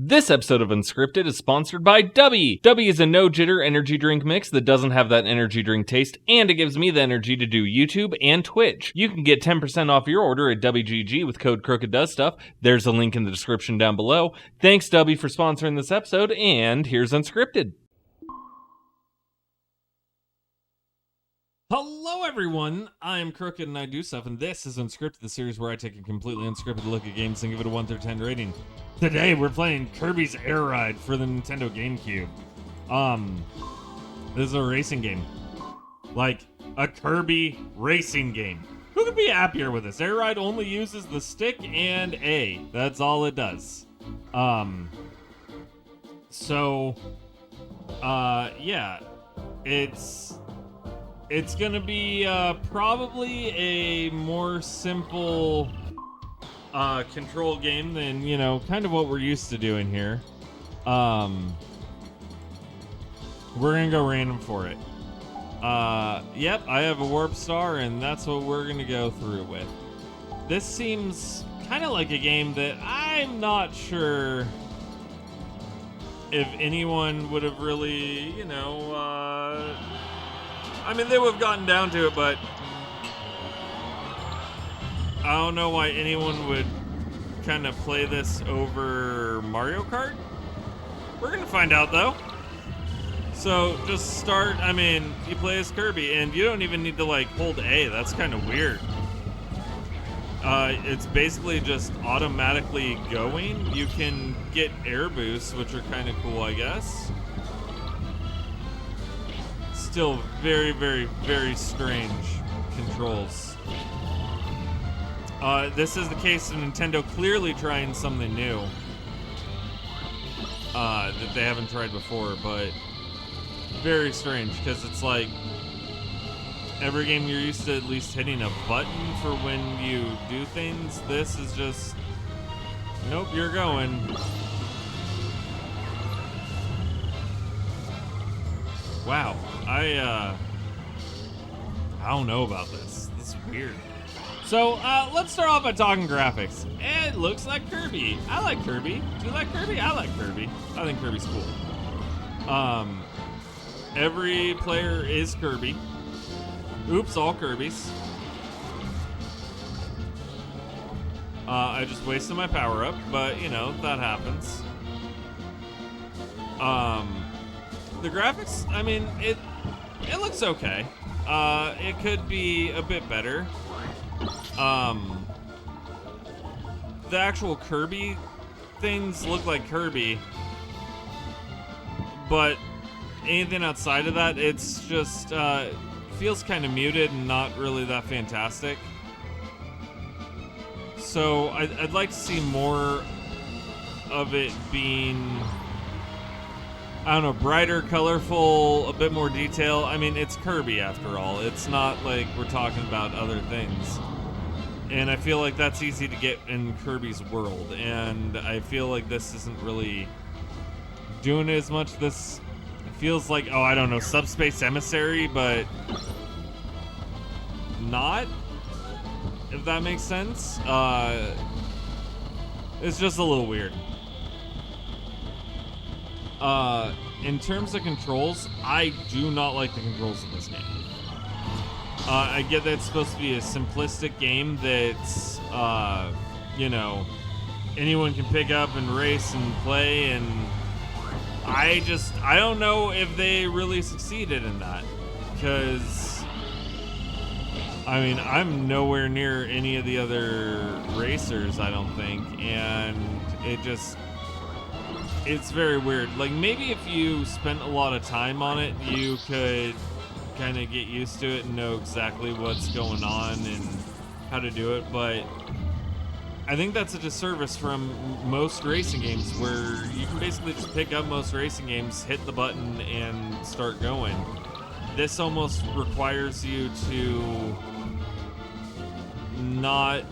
This episode of Unscripted is sponsored by Dubby. Dubby is a no-jitter energy drink mix that doesn't have that energy drink taste, and it gives me the energy to do YouTube and Twitch. You can get 10% off your order at WGG with code Krooked. There's a link in the description down below. Thanks, Dubby, for sponsoring this episode, and here's Unscripted. Hello everyone, I'm Krooked and I do stuff, and this is Unscripted, the series where I take a completely unscripted look at games and give it a 1 through 10 rating. Today we're playing Kirby's Air Ride for the Nintendo Gamecube. This is a racing game. Like, a Kirby racing game. Who could be happier with this? Air Ride only uses the stick and A. That's all it does. Yeah. It's gonna be probably a more simple control game than, you know, kind of what we're used to doing here. We're gonna go random for it. Yep, I have a warp star, and that's what we're gonna go through with. This seems kind of like a game that I'm not sure if anyone would have really, you know, I mean, they would have gotten down to it, but I don't know why anyone would kind of play this over Mario Kart. We're going to find out, though. So, just start, I mean, you play as Kirby, and you don't even need to, like, hold A. That's kind of weird. It's basically just automatically going. You can get air boosts, which are kind of cool, I guess. Still very, very, very strange controls. This is the case of Nintendo clearly trying something new that they haven't tried before, but very strange because it's like every game you're used to at least hitting a button for when you do things. This is just, nope, you're going. Wow. I don't know about this. This is weird. So, let's start off by talking graphics. It looks like Kirby. I like Kirby. Do you like Kirby? I like Kirby. I think Kirby's cool. Every player is Kirby. Oops, all Kirbys. I just wasted my power-up, but, you know, that happens. The graphics, I mean, it looks okay. It could be a bit better. The actual Kirby things look like Kirby, but anything outside of that, it's just feels kind of muted and not really that fantastic. So I'd like to see more of it being, I don't know, brighter, colorful, a bit more detail. I mean, it's Kirby after all. It's not like we're talking about other things. And I feel like that's easy to get in Kirby's world. And I feel like this isn't really doing it as much. This feels like, oh, I don't know, Subspace Emissary, but not, if that makes sense. It's just a little weird. In terms of controls, I do not like the controls of this game. I get that it's supposed to be a simplistic game that's, you know, anyone can pick up and race and play, and I don't know if they really succeeded in that, because, I mean, I'm nowhere near any of the other racers, I don't think, and it's very weird. Like, maybe if you spent a lot of time on it, you could kind of get used to it and know exactly what's going on and how to do it, but I think that's a disservice from most racing games, where you can basically just pick up most racing games, hit the button, and start going. This almost requires you to not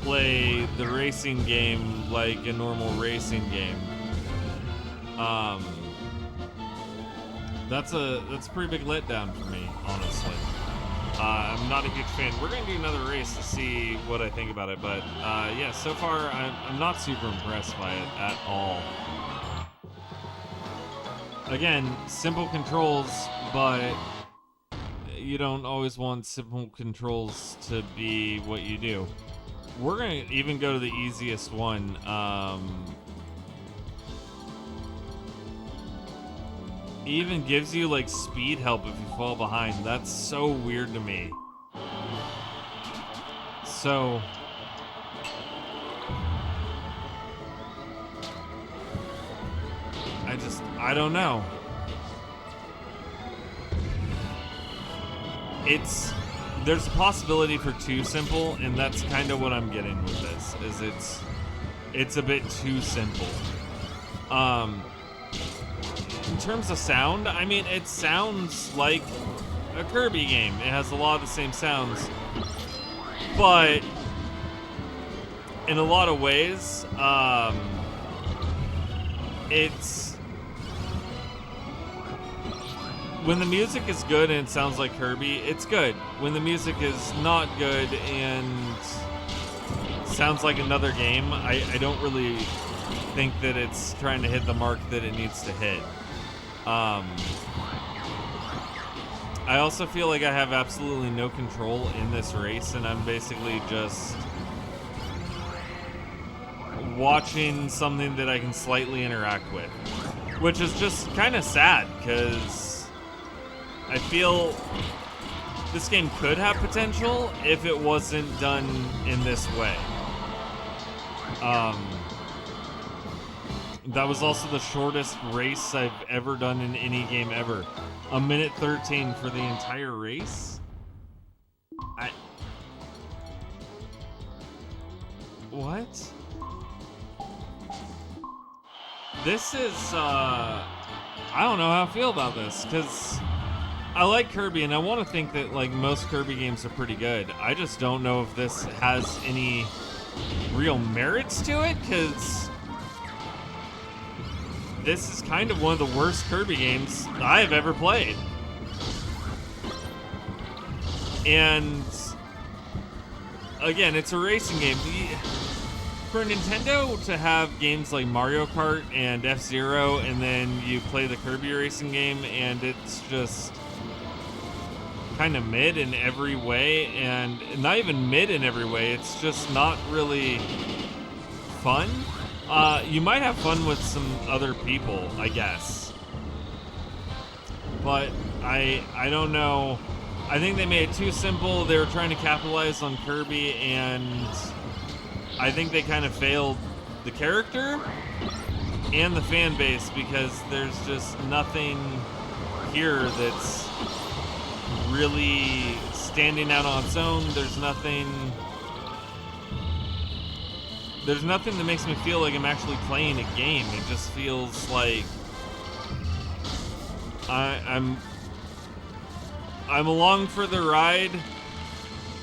play the racing game like a normal racing game. That's a pretty big letdown for me, honestly. I'm not a huge fan. We're going to do another race to see what I think about it, but yeah, so far I'm not super impressed by it at all. again, simple controls, but you don't always want simple controls to be what you do. We're gonna even go to the easiest one. Even gives you like speed help if you fall behind. That's so weird to me. So I don't know. There's a possibility for too simple, and that's kind of what I'm getting with this, is it's a bit too simple. In terms of sound, I mean, it sounds like a Kirby game. It has a lot of the same sounds, but in a lot of ways, when the music is good and it sounds like Kirby, it's good. When the music is not good and sounds like another game, I don't really think that it's trying to hit the mark that it needs to hit. I also feel like I have absolutely no control in this race, and I'm basically just watching something that I can slightly interact with, which is just kind of sad, because I feel this game could have potential if it wasn't done in this way. That was also the shortest race I've ever done in any game ever. 1:13 for the entire race? What? This is, I don't know how I feel about this, because I like Kirby, and I want to think that, like, most Kirby games are pretty good. I just don't know if this has any real merits to it, because this is kind of one of the worst Kirby games I have ever played. And again, it's a racing game. For Nintendo to have games like Mario Kart and F-Zero, and then you play the Kirby racing game and it's just kind of mid in every way, and not even mid in every way, it's just not really fun. You might have fun with some other people, I guess. But I don't know. I think they made it too simple. They were trying to capitalize on Kirby, and I think they kind of failed the character and the fan base, because there's just nothing here that's really standing out on its own. There's nothing that makes me feel like I'm actually playing a game. It just feels like I'm along for the ride,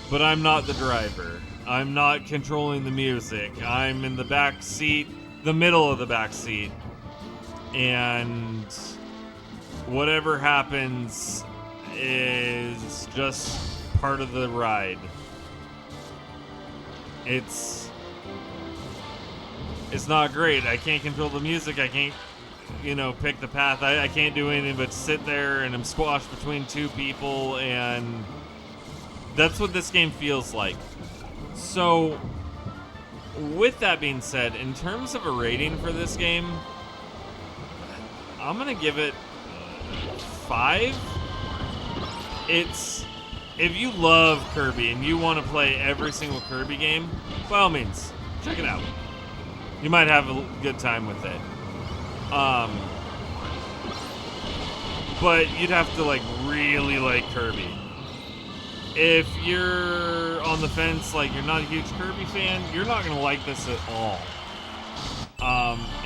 but I'm not the driver. I'm not controlling the music. I'm in the back seat, the middle of the back seat, and whatever happens is just part of the ride. It's not great. I can't control the music. I can't, pick the path. I can't do anything but sit there, and I'm squashed between two people, and that's what this game feels like. So, with that being said, in terms of a rating for this game, I'm gonna give it 5. If you love Kirby and you want to play every single Kirby game, by all means, check it out. You might have a good time with it. But you'd have to really like Kirby. If you're on the fence, you're not a huge Kirby fan, you're not gonna like this at all.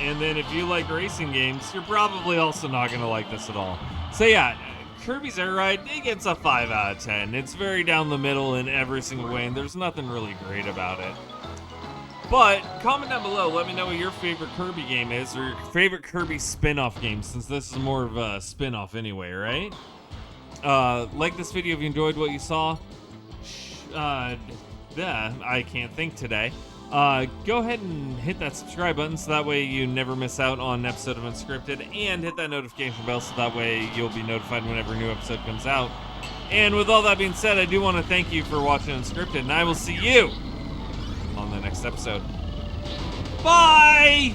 And then if you like racing games, you're probably also not gonna like this at all. So yeah, Kirby's Air Ride, it gets a 5 out of 10. It's very down the middle in every single way, and there's nothing really great about it. But comment down below, let me know what your favorite Kirby game is, or your favorite Kirby spin-off game, since this is more of a spin-off anyway, right? Like this video if you enjoyed what you saw. I can't think today. go ahead and hit that subscribe button so that way you never miss out on an episode of Unscripted, and hit that notification bell so that way you'll be notified whenever a new episode comes out. And with all that being said, I do want to thank you for watching Unscripted, and I will see you on the next episode. Bye!